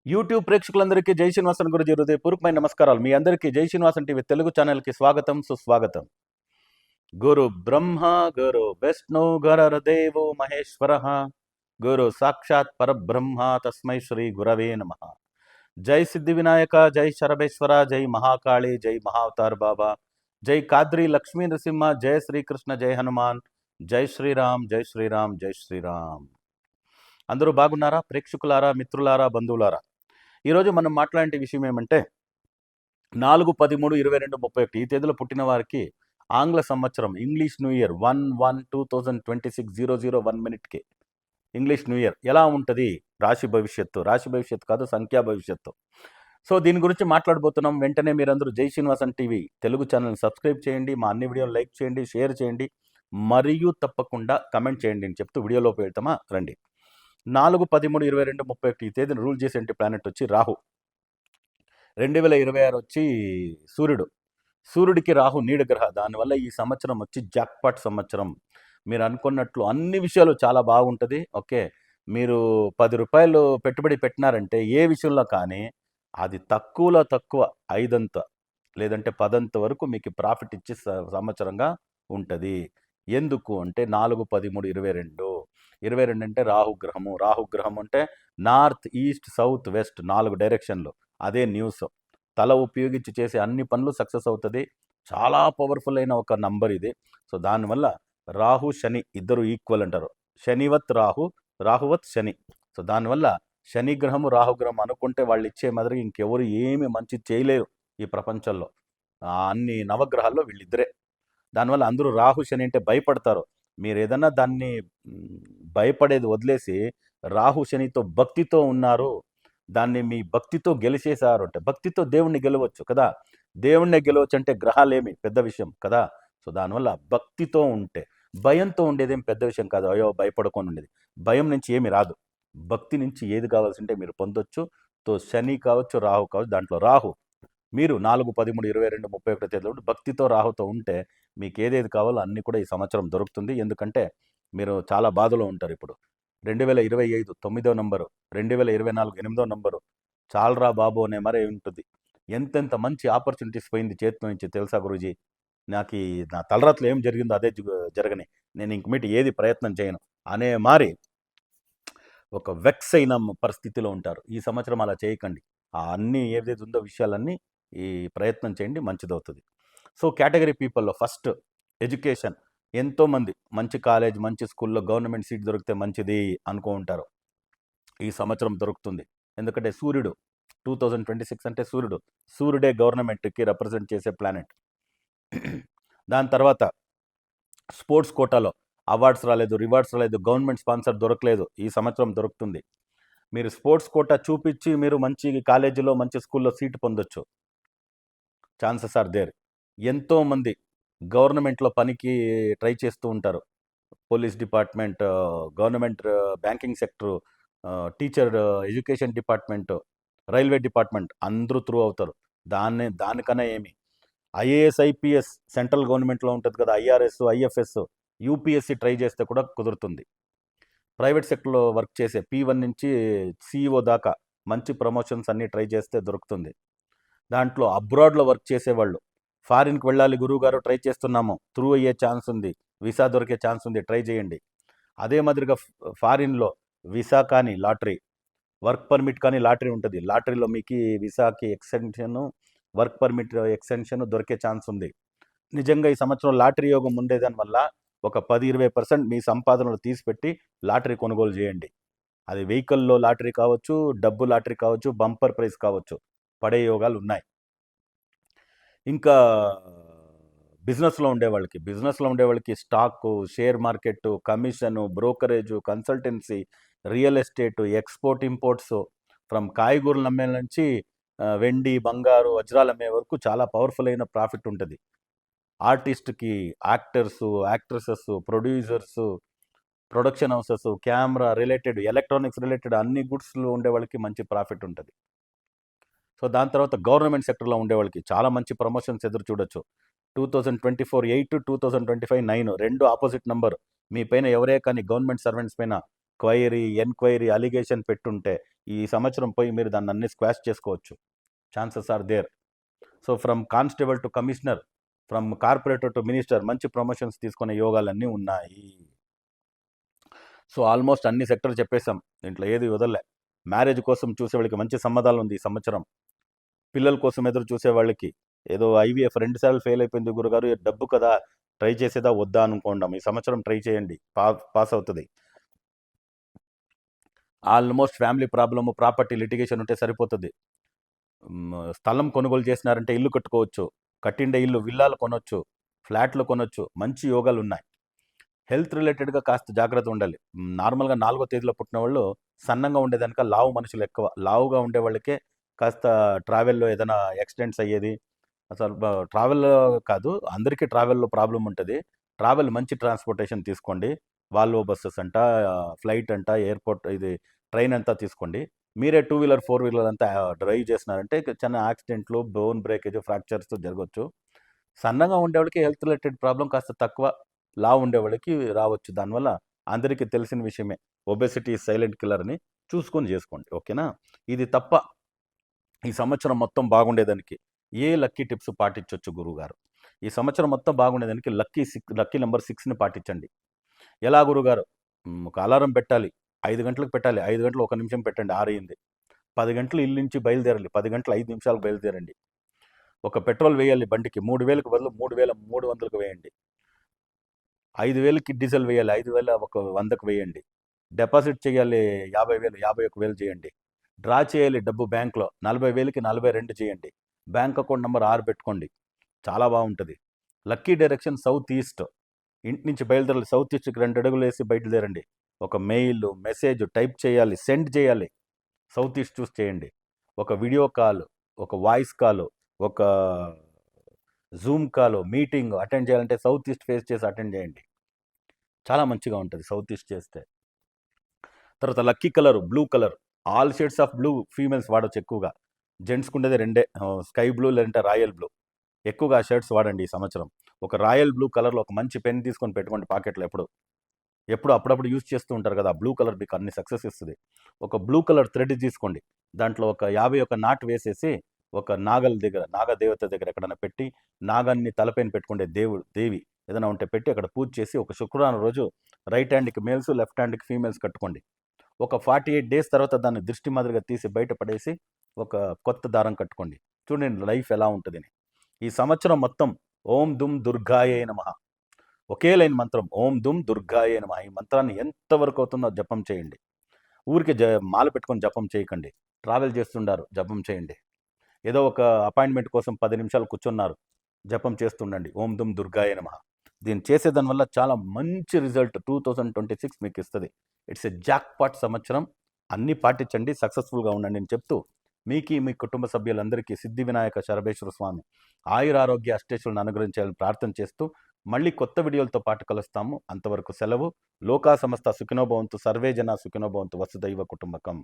YouTube ప్రేక్షకులందరికీ జై శ్రీనివాసన్ గురుజీ హృదయపూర్వకమైన నమస్కారాలు. మీ అందరికీ జై శ్రీనివాసన్ టీవీ తెలుగు ఛానల్కి స్వాగతం, సుస్వాగతం. గురు బ్రహ్మ గురు విష్ణు గురుర్దేవో మహేశ్వర గురు సాక్షాత్ పరబ్రహ్మ తస్మై శ్రీ గురవే నమ. జై సిద్ధి వినాయక, జై శరభేశ్వర, జై మహాకాళి, జై మహావతార్ బాబా, జై కాద్రి లక్ష్మీ నరసింహ, జై శ్రీకృష్ణ, జై హనుమాన్, జై శ్రీరామ్, జై శ్రీరామ్, జై శ్రీరామ్. అందరూ బాగున్నారా? ప్రేక్షకులారా, మిత్రులారా, బంధువులారా, ఈరోజు మనం మాట్లాడే విషయం ఏమంటే 4/13/22/31 ఈ తేదీలో పుట్టిన వారికి ఆంగ్ల సంవత్సరం ఇంగ్లీష్ న్యూ ఇయర్ 1/1/2026 001 మినిట్కి ఇంగ్లీష్ న్యూ ఇయర్ ఎలా ఉంటుంది? రాశి భవిష్యత్తు కాదు, సంఖ్యా భవిష్యత్తు. సో దీని గురించి మాట్లాడబోతున్నాం. వెంటనే మీరందరూ జై శ్రీనివాసన్ టీవీ తెలుగు ఛానల్ని సబ్స్క్రైబ్ చేయండి, మా అన్ని వీడియోలు లైక్ చేయండి, షేర్ చేయండి, మరియు తప్పకుండా కమెంట్ చేయండి అని చెప్తూ వీడియోలోకి వెళ్తామా రండి. 4/13/22/31 ఈ తేదీని రూల్ చేసే ప్లానెట్ వచ్చి రాహు. 2026 వచ్చి సూర్యుడికి రాహు నీడ గ్రహ. దానివల్ల ఈ సంవత్సరం వచ్చి జాక్పాట్ సంవత్సరం. మీరు అనుకున్నట్లు అన్ని విషయాలు చాలా బాగుంటుంది. ఓకే, మీరు 10 రూపాయలు పెట్టుబడి పెట్టినారంటే ఏ విషయంలో కానీ అది తక్కువలో తక్కువ 5 లేదంటే 10 వరకు మీకు ప్రాఫిట్ ఇచ్చే సంవత్సరంగా ఉంటుంది. ఎందుకు అంటే 4/13/22 అంటే రాహుగ్రహం అంటే నార్త్, ఈస్ట్, సౌత్, వెస్ట్ 4 డైరెక్షన్లు. అదే న్యూస్. తల ఉపయోగించి చేసే అన్ని పనులు సక్సెస్ అవుతుంది. చాలా పవర్ఫుల్ అయిన ఒక నంబర్ ఇది. సో దానివల్ల రాహు శని ఇద్దరు ఈక్వల్ అంటారు. శనివత్ రాహు, రాహువత్ శని. సో దానివల్ల శనిగ్రహము రాహుగ్రహం అనుకుంటే వాళ్ళు ఇచ్చే మాదిరిగా ఇంకెవరు ఏమి మంచి చేయలేరు ఈ ప్రపంచంలో. అన్ని నవగ్రహాల్లో వీళ్ళిద్దరే. దానివల్ల అందరూ రాహు శని అంటే భయపడతారు. మీరు ఏదన్నా దాన్ని భయపడేది వదిలేసి రాహు శనితో భక్తితో ఉన్నారు, దాన్ని మీ భక్తితో గెలిచేశారు అంటే, భక్తితో దేవుణ్ణి గెలవచ్చు కదా. దేవుణ్ణి గెలవచ్చు అంటే గ్రహాలేమి పెద్ద విషయం కదా. సో దానివల్ల భక్తితో ఉంటే, భయంతో ఉండేదేం పెద్ద విషయం కాదు. అయ్యో భయపడుకొని ఉండేది, భయం నుంచి ఏమి రాదు. భక్తి నుంచి ఏది కావాల్సింటే మీరు పొందొచ్చు. తో శని కావచ్చు, రాహు కావచ్చు. దాంట్లో రాహు మీరు 4/13/22/31 తేదీలో భక్తితో రాహుతో ఉంటే మీకు ఏదేది కావాలో అన్నీ కూడా ఈ సంవత్సరం దొరుకుతుంది. ఎందుకంటే మీరు చాలా బాధలో ఉంటారు. ఇప్పుడు 2025 9వ నంబరు, 2024 8వ నంబరు, చాలరా బాబు అనే మరే ఉంటుంది. ఎంతెంత మంచి ఆపర్చునిటీస్ పోయింది చేతి నుంచి తెలుసా గురూజీ. నాకు నా తలరాత్లో ఏం జరిగిందో అదే జరగని, నేను ఇంక మీటి ఏది ప్రయత్నం చేయను అనే మారి ఒక వెక్స్ అయిన పరిస్థితిలో ఉంటారు. ఈ సంవత్సరం అలా చేయకండి. ఆ అన్నీ ఏదైతే ఉందో విషయాలన్నీ ఈ ప్రయత్నం చేయండి, మంచిదవుతుంది. సో కేటగిరీ పీపుల్లో ఫస్ట్ ఎడ్యుకేషన్. ఎంతోమంది మంచి కాలేజ్, మంచి స్కూల్లో గవర్నమెంట్ సీట్ దొరికితే మంచిది అనుకో ఉంటారు. ఈ సంవత్సరం దొరుకుతుంది. ఎందుకంటే సూర్యుడు 2026 అంటే సూర్యుడే గవర్నమెంట్కి రిప్రజెంట్ చేసే ప్లానెట్. దాని తర్వాత స్పోర్ట్స్ కోటాలో అవార్డ్స్ రాలేదు, రివార్డ్స్ రాలేదు, గవర్నమెంట్ స్పాన్సర్ దొరకలేదు. ఈ సంవత్సరం దొరుకుతుంది. మీరు స్పోర్ట్స్ కోటా చూపించి మీరు మంచి కాలేజీలో, మంచి స్కూల్లో సీటు పొందొచ్చు. Chances are there. ఎంతోమంది గవర్నమెంట్లో పనికి ట్రై చేస్తూ ఉంటారు. Police department, government banking sector, teacher education department, railway department అందరూ త్రూ అవుతారు. దానికన్నా ఏమి ఐఏఎస్, ఐపీఎస్ సెంట్రల్ గవర్నమెంట్లో ఉంటుంది కదా, ఐఆర్ఎస్, ఐఎఫ్ఎస్, యూపీఎస్సీ ట్రై చేస్తే కూడా కుదురుతుంది. ప్రైవేట్ సెక్టర్లో వర్క్ చేసే P1 నుంచి CEO దాకా మంచి ప్రమోషన్స్ అన్నీ ట్రై చేస్తే దొరుకుతుంది. దాంట్లో అబ్రాడ్లో వర్క్ చేసేవాళ్ళు ఫారిన్కి వెళ్ళాలి గురువుగారు, ట్రై చేస్తున్నాము, త్రూ అయ్యే ఛాన్స్ ఉంది, వీసా దొరికే ఛాన్స్ ఉంది, ట్రై చేయండి. అదే మాదిరిగా ఫారిన్లో వీసా కానీ లాటరీ, వర్క్ పర్మిట్ కానీ లాటరీ ఉంటుంది. లాటరీలో మీకు వీసాకి ఎక్స్టెన్షను, వర్క్ పర్మిట్ ఎక్స్టెన్షన్ దొరికే ఛాన్స్ ఉంది. నిజంగా ఈ సంవత్సరం లాటరీ యోగం ఉండేదానివల్ల ఒక 10-20% మీ సంపాదనలు తీసిపెట్టి లాటరీ కొనుగోలు చేయండి. అది వెహికల్లో లాటరీ కావచ్చు, డబ్బు లాటరీ కావచ్చు, బంపర్ ప్రైజ్ కావచ్చు, పడే యోగాలు ఉన్నాయి. ఇంకా బిజినెస్లో ఉండేవాళ్ళకి stock, share market, commission, brokerage, consultancy, real estate, export imports, from కాయగూరలు అమ్మే నుంచి వెండి, బంగారు, వజ్రాలు అమ్మే వరకు చాలా పవర్ఫుల్ అయిన ప్రాఫిట్ ఉంటుంది. ఆర్టిస్ట్కి, actors, actresses, producers, production houses, camera related, electronics related అన్ని గుడ్స్లో ఉండే వాళ్ళకి మంచి ప్రాఫిట్ ఉంటుంది. సో దాని తర్వాత గవర్నమెంట్ సెక్టర్లో ఉండే వాళ్ళకి చాలా మంచి ప్రమోషన్స్ ఎదురు చూడొచ్చు. 2024 8, 2025 9 రెండు ఆపోజిట్ నంబర్. మీ పైన ఎవరే కానీ గవర్నమెంట్ సర్వెంట్స్ పైన క్వైరీ, ఎన్క్వైరీ, అలిగేషన్ పెట్టుంటే ఈ సంవత్సరం పోయి మీరు దాన్ని అన్ని స్క్వాష్ చేసుకోవచ్చు. Chances are there. So from constable to commissioner, from corporator to minister మంచి ప్రమోషన్స్ తీసుకునే యోగాలన్నీ ఉన్నాయి. సో ఆల్మోస్ట్ అన్ని సెక్టర్ చెప్పేశాం, దీంట్లో ఏది వదలలే. మ్యారేజ్ కోసం చూసే వాళ్ళకి మంచి సంబంధాలు ఉంది ఈ సంవత్సరం. పిల్లల కోసం ఎదురు చూసే వాళ్ళకి ఏదో IVF 2 సార్లు ఫెయిల్ అయిపోయింది గురుగారు, డబ్బు కదా ట్రై చేసేదా వద్దా అనుకోండాం. ఈ సంవత్సరం ట్రై చేయండి, పాస్ అవుతుంది. Almost family problem, property litigation ఉంటే సరిపోతుంది. స్థలం కొనుగోలు చేసినారంటే ఇల్లు కట్టుకోవచ్చు, కట్టిండే ఇల్లు విల్లాలు కొనొచ్చు, ఫ్లాట్లు కొనొచ్చు, మంచి యోగాలు ఉన్నాయి. హెల్త్ రిలేటెడ్గా కాస్త జాగ్రత్త ఉండాలి. నార్మల్గా 4వ తేదీలో పుట్టిన వాళ్ళు సన్నంగా ఉండేదానిక లావు మనుషులు ఎక్కువ. లావుగా ఉండే వాళ్ళకే కాస్త ట్రావెల్లో ఏదైనా యాక్సిడెంట్స్ అయ్యేది. అసలు ట్రావెల్లో కాదు, అందరికీ ట్రావెల్లో ప్రాబ్లం ఉంటుంది. ట్రావెల్ మంచి ట్రాన్స్పోర్టేషన్ తీసుకోండి. వాల్వో బస్సెస్ అంట, ఫ్లైట్ అంట, ఎయిర్పోర్ట్ ఇది ట్రైన్ అంతా తీసుకోండి. మీరే 2 వీలర్ 4 వీలర్ అంతా డ్రైవ్ చేసినారంటే చిన్న యాక్సిడెంట్లు, బోన్ బ్రేకేజ్, ఫ్రాక్చర్స్ జరగవచ్చు. సన్నగా ఉండేవాళ్ళకి హెల్త్ రిలేటెడ్ ప్రాబ్లం కాస్త తక్కువ, లావు ఉండేవాళ్ళకి రావచ్చు. దానివల్ల అందరికీ తెలిసిన విషయమే, ఒబెసిటీ సైలెంట్ కిల్లర్ అని చూసుకొని చేసుకోండి. ఓకేనా? ఇది తప్ప ఈ సంవత్సరం మొత్తం బాగుండేదానికి ఏ లక్కీ టిప్స్ పాటించవచ్చు గురువుగారు? ఈ సంవత్సరం మొత్తం బాగుండేదానికి లక్కీ నెంబర్ 6ని పాటించండి. ఎలా గురుగారు? ఒక అలారం పెట్టాలి, 5 గంటలకు పెట్టాలి. 5 గంటలు 1 నిమిషం పెట్టండి, 6 అయింది. 10 గంటలు ఇల్లు నుంచి బయలుదేరాలి, 10 గంటలు 5 నిమిషాలు బయలుదేరండి. ఒక పెట్రోల్ వేయాలి బండికి, 3,000కి బదులు 3,300కి వేయండి. 5,000కి డీజిల్ వేయాలి, 5,000 ఒక 100కి వేయండి. డిపాజిట్ చేయాలి 50,000, 51,000 చేయండి. డ్రా చేయాలి డబ్బు బ్యాంక్లో, 40,000కి 42 చేయండి. బ్యాంక్ అకౌంట్ నెంబర్ 6 పెట్టుకోండి, చాలా బాగుంటుంది. Lucky direction south east. ఇంటి నుంచి బయలుదేరాలి, సౌత్ ఈస్ట్కి 2 అడుగులు వేసి బయలుదేరండి. ఒక మెయిల్, మెసేజ్ టైప్ చేయాలి, సెండ్ చేయాలి, సౌత్ ఈస్ట్ చూస్ చేయండి. ఒక వీడియో కాల్, ఒక వాయిస్ కాల్, ఒక జూమ్ కాల్, మీటింగ్ అటెండ్ చేయాలంటే సౌత్ ఈస్ట్ ఫేస్ చేసి అటెండ్ చేయండి, చాలా మంచిగా ఉంటుంది సౌత్ ఈస్ట్ చేస్తే. తర్వాత lucky colour blue colour. All shades of blue females వాడచ్చు ఎక్కువగా. జెంట్స్కి ఉండేది 2, స్కై బ్లూ లేదంటే రాయల్ బ్లూ. ఎక్కువగా షర్ట్స్ వాడండి ఈ సంవత్సరం. ఒక రాయల్ బ్లూ కలర్లో ఒక మంచి పెన్ తీసుకొని పెట్టుకోండి పాకెట్లో. ఎప్పుడు అప్పుడప్పుడు యూజ్ చేస్తూ ఉంటారు కదా, బ్లూ కలర్ మీకు అన్ని సక్సెస్ ఇస్తుంది. ఒక బ్లూ కలర్ థ్రెడ్ తీసుకోండి, దాంట్లో ఒక 51 నాట్ వేసేసి ఒక నాగదేవత దగ్గర ఎక్కడైనా పెట్టి, నాగాన్ని తలపైన పెట్టుకుంటే దేవి ఏదైనా ఉంటే పెట్టి అక్కడ పూజ చేసి, ఒక శుక్రవారం రోజు రైట్ హ్యాండ్కి మేల్స్, లెఫ్ట్ హ్యాండ్కి ఫీమేల్స్ కట్టుకోండి. ఒక 48 డేస్ తర్వాత దాన్ని దృష్టి మాదిరిగా తీసి బయట పడేసి ఒక కొత్త దారం కట్టుకోండి. చూడండి లైఫ్ ఎలా ఉంటుందని. ఈ సంవత్సరం మొత్తం ఓం దుమ్ దుర్గాయే నమః, ఒకే లైన్ మంత్రం, ఓం దుమ్ దుర్గాయే నమః. ఈ మంత్రాన్ని ఎంతవరకు అవుతుందో జపం చేయండి. ఊరికి మాల పెట్టుకొని జపం చేయకండి. ట్రావెల్ చేస్తుండారు, జపం చేయండి. ఏదో ఒక అపాయింట్మెంట్ కోసం 10 నిమిషాలు కూర్చున్నారు, జపం చేస్తుండండి, ఓం దుమ్ దుర్గాయే నమః. దీన్ని చేసేదాని వల్ల చాలా మంచి రిజల్ట్ 2026 మీకు ఇస్తుంది. ఇట్స్ ఎ జాక్పాట్ సంవత్సరం. అన్నీ పాటించండి, సక్సెస్ఫుల్గా ఉండండి అని చెప్తూ, మీ కుటుంబ సభ్యులందరికీ సిద్ధి వినాయక శరభేశ్వర స్వామి ఆయురారోగ్య అష్టేశ్వరులను అనుగ్రహించాలని ప్రార్థన చేస్తూ మళ్ళీ కొత్త వీడియోలతో పాటు కలుస్తాము. అంతవరకు సెలవు. లోకా సమస్త సుఖినో భవంతు, సర్వే జన సుఖినో భవంతు, వసుదైవ కుటుంబకం.